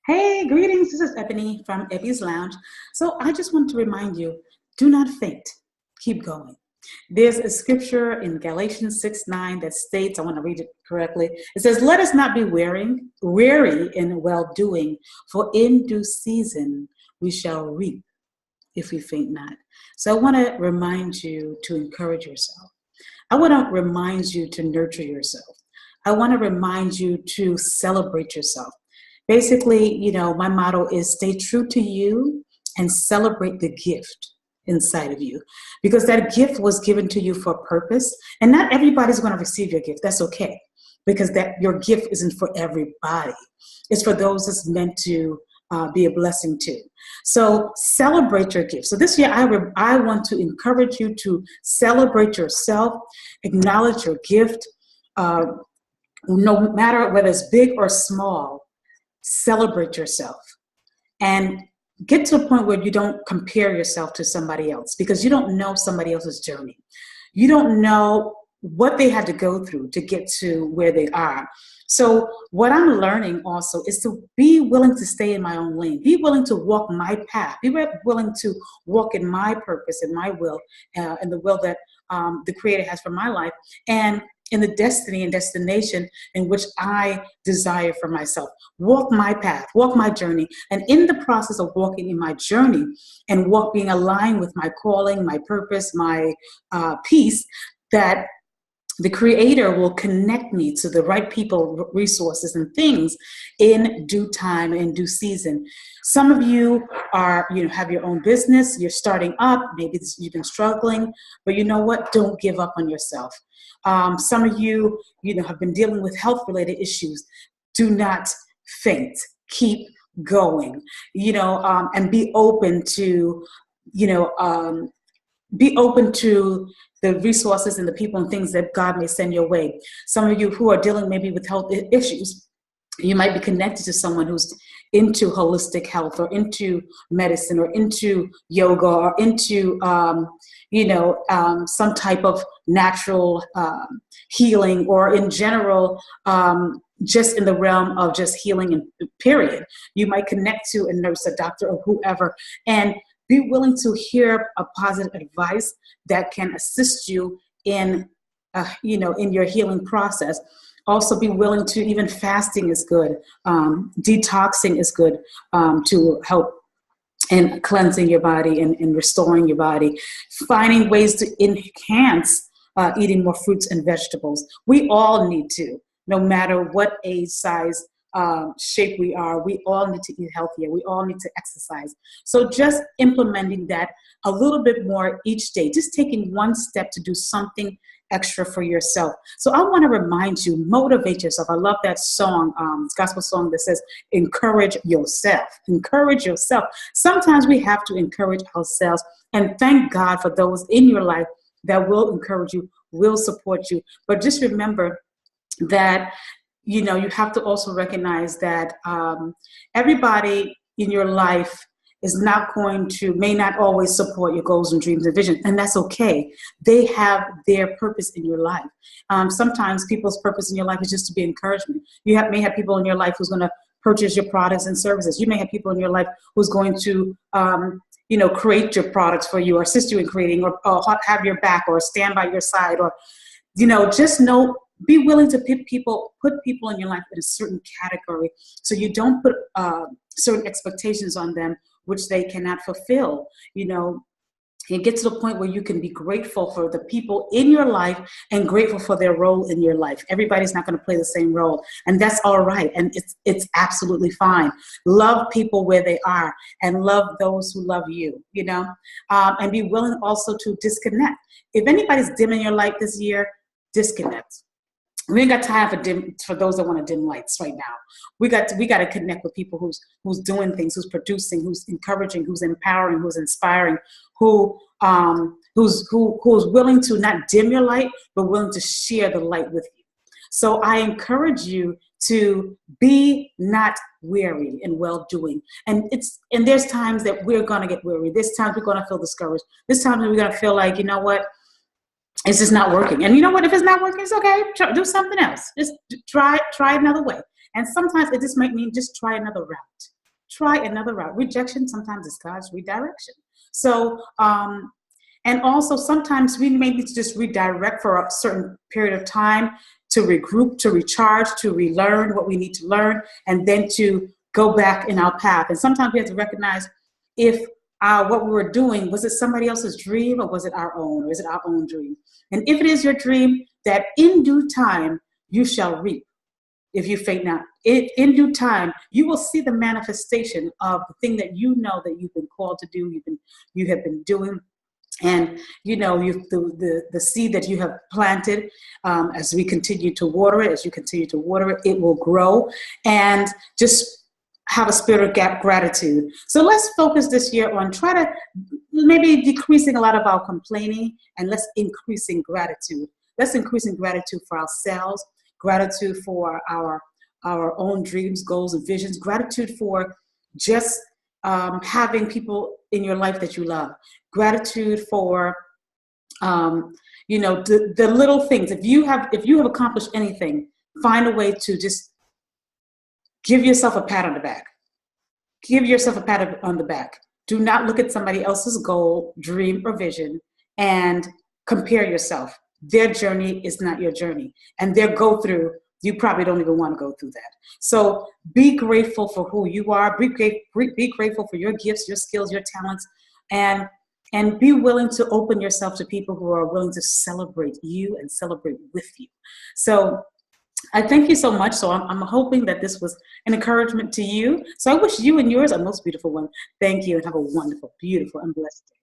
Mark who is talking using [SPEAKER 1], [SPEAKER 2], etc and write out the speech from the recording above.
[SPEAKER 1] Hey, greetings. This is Ebony from Ebby's Lounge. So I just want to remind you, do not faint. Keep going. There's a scripture in Galatians 6:9 that states, I want to read it correctly. It says, let us not be weary in well-doing, for in due season we shall reap if we faint not. So I want to remind you to encourage yourself. I want to remind you to nurture yourself. I want to remind you to celebrate yourself. Basically, my motto is stay true to you and celebrate the gift inside of you, because that gift was given to you for a purpose, and not everybody's going to receive your gift. That's okay, because that your gift isn't for everybody. It's for those that's meant to be a blessing to. So celebrate your gift. So this year, I want to encourage you to celebrate yourself, acknowledge your gift, no matter whether it's big or small. Celebrate yourself and get to a point where you don't compare yourself to somebody else, because you don't know somebody else's journey. You don't know what they had to go through to get to where they are. So what I'm learning also is to be willing to stay in my own lane, be willing to walk my path, be willing to walk in my purpose and my will, and the will that the Creator has for my life, and in the destiny and destination in which I desire for myself. Walk my path, walk my journey. And in the process of walking in my journey and being aligned with my calling, my purpose, my peace, that the Creator will connect me to the right people, resources, and things in due time and due season. Some of you have your own business, you're starting up, maybe you've been struggling, but you know what? Don't give up on yourself. Some of you, have been dealing with health-related issues. Do not faint. Keep going, and be open to, be open to the resources and the people and things that God may send your way. Some of you who are dealing maybe with health issues, you might be connected to someone who's into holistic health or into medicine or into yoga or into, some type of natural healing, or in general, just in the realm of just healing and period. You might connect to a nurse, a doctor, or whoever, and be willing to hear a positive advice that can assist you in, in your healing process. Also be willing to, even fasting is good. Detoxing is good to help in cleansing your body and restoring your body. Finding ways to enhance eating more fruits and vegetables. We all need to, no matter what age, size, shape we are. We all need to eat healthier. We all need to exercise. So just implementing that a little bit more each day, just taking one step to do something extra for yourself. So I want to remind you, motivate yourself. I love that song, gospel song that says, encourage yourself. Encourage yourself. Sometimes we have to encourage ourselves, and thank God for those in your life that will encourage you, will support you. But just remember that you have to also recognize that everybody in your life may not always support your goals and dreams and visions, and that's okay. They have their purpose in your life. Sometimes people's purpose in your life is just to be encouragement. May have people in your life who's going to purchase your products and services. You may have people in your life who's going to create your products for you, or assist you in creating, or have your back, or stand by your side, or just know. Be willing to put people in your life in a certain category, so you don't put certain expectations on them which they cannot fulfill. And get to the point where you can be grateful for the people in your life and grateful for their role in your life. Everybody's not going to play the same role, and that's all right. And it's absolutely fine. Love people where they are, and love those who love you, and be willing also to disconnect. If anybody's dim in your life this year, disconnect. We ain't got time for those that want to dim lights right now. We got to connect with people who's doing things, who's producing, who's encouraging, who's empowering, who's inspiring, who's willing to not dim your light, but willing to share the light with you. So I encourage you to be not weary in well-doing. And there's times that we're gonna get weary. There's times we're gonna feel discouraged. There's times we're gonna feel like, it's just not working. And you know what? If it's not working, it's okay. Do something else. Just try another way. And sometimes it just might mean just try another route. Try another route. Rejection sometimes is God's redirection. So, and also sometimes we may need to just redirect for a certain period of time to regroup, to recharge, to relearn what we need to learn, and then to go back in our path. And sometimes we have to recognize if what we were doing, was it somebody else's dream or was it our own? Or is it our own dream? And if it is your dream, that in due time you shall reap. If you faint not, in due time, you will see the manifestation of the thing that you know that you've been called to do, you have been doing. And the seed that you have planted, as we continue to water it, it will grow. And just have a spirit of gratitude. So let's focus this year on try to maybe decreasing a lot of our complaining, and let's increasing gratitude. Let's increasing gratitude for ourselves, gratitude for our own dreams, goals, and visions, gratitude for just having people in your life that you love, gratitude for the little things. If you have accomplished anything, find a way to just give yourself a pat on the back. Give yourself a pat on the back. Do not look at somebody else's goal, dream, or vision and compare yourself. Their journey is not your journey. And their go through, you probably don't even want to go through that. So be grateful for who you are. Be grateful for your gifts, your skills, your talents, and be willing to open yourself to people who are willing to celebrate you and celebrate with you. So I thank you so much. So I'm hoping that this was an encouragement to you. So I wish you and yours a most beautiful one. Thank you, and have a wonderful, beautiful, and blessed day.